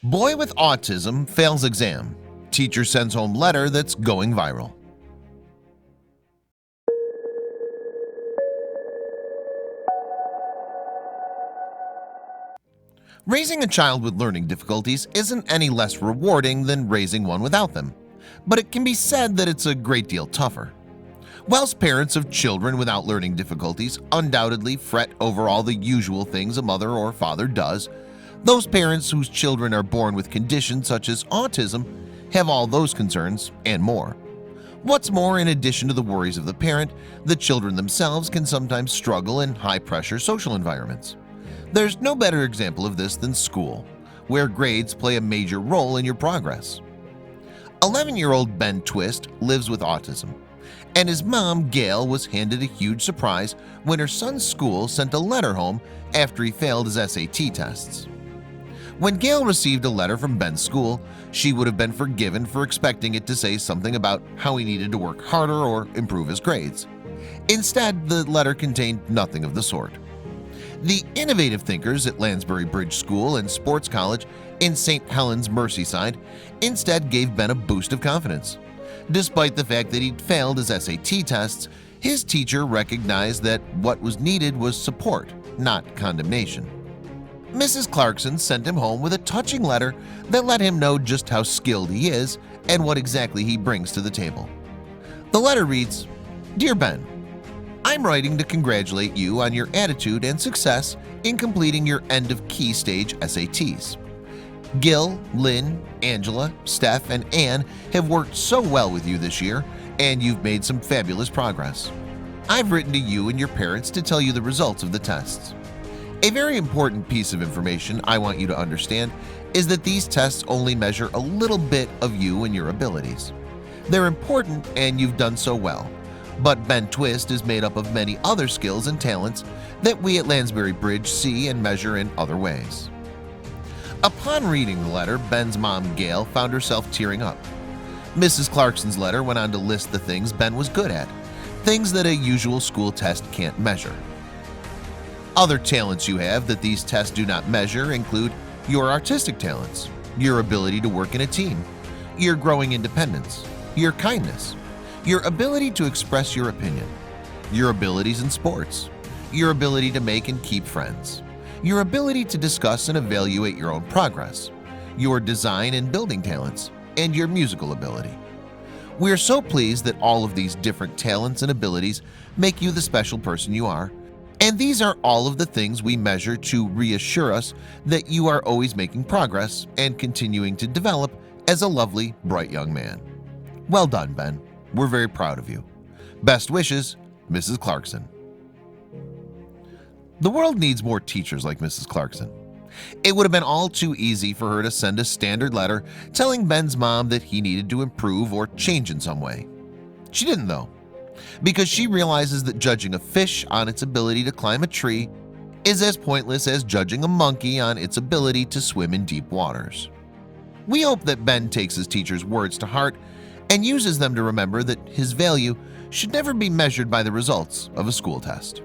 Boy with autism fails exam. Teacher sends home letter that's going viral. Raising a child with learning difficulties isn't any less rewarding than raising one without them, but it can be said that it's a great deal tougher. Whilst parents of children without learning difficulties undoubtedly fret over all the usual things a mother or father does, those parents whose children are born with conditions such as autism have all those concerns and more. What's more, in addition to the worries of the parent, the children themselves can sometimes struggle in high-pressure social environments. There's no better example of this than school, where grades play a major role in your progress. 11-year-old Ben Twist lives with autism, and his mom, Gail, was handed a huge surprise when her son's school sent a letter home after he failed his SAT tests. When Gail received a letter from Ben's school, she would have been forgiven for expecting it to say something about how he needed to work harder or improve his grades. Instead, the letter contained nothing of the sort. The innovative thinkers at Lansbury Bridge School and Sports College in St. Helens, Merseyside, instead gave Ben a boost of confidence. Despite the fact that he'd failed his SAT tests, his teacher recognized that what was needed was support, not condemnation. Mrs. Clarkson sent him home with a touching letter that let him know just how skilled he is and what exactly he brings to the table. The letter reads, "Dear Ben, I'm writing to congratulate you on your attitude and success in completing your end-of-key stage SATs. Gil, Lynn, Angela, Steph, and Anne have worked so well with you this year, and you've made some fabulous progress. I've written to you and your parents to tell you the results of the tests. A very important piece of information I want you to understand is that these tests only measure a little bit of you and your abilities. They're important and you've done so well, but Ben Twist is made up of many other skills and talents that we at Lansbury Bridge see and measure in other ways." Upon reading the letter, Ben's mom, Gail, found herself tearing up. Mrs. Clarkson's letter went on to list the things Ben was good at, things that a usual school test can't measure. Other talents you have that these tests do not measure include your artistic talents, your ability to work in a team, your growing independence, your kindness, your ability to express your opinion, your abilities in sports, your ability to make and keep friends, your ability to discuss and evaluate your own progress, your design and building talents, and your musical ability. We are so pleased that all of these different talents and abilities make you the special person you are, and these are all of the things we measure to reassure us that you are always making progress and continuing to develop as a lovely, bright young man. Well done, Ben. We're very proud of you. Best wishes, Mrs. Clarkson. The world needs more teachers like Mrs. Clarkson. It would have been all too easy for her to send a standard letter telling Ben's mom that he needed to improve or change in some way. She didn't, though, because she realizes that judging a fish on its ability to climb a tree is as pointless as judging a monkey on its ability to swim in deep waters. We hope that Ben takes his teacher's words to heart and uses them to remember that his value should never be measured by the results of a school test.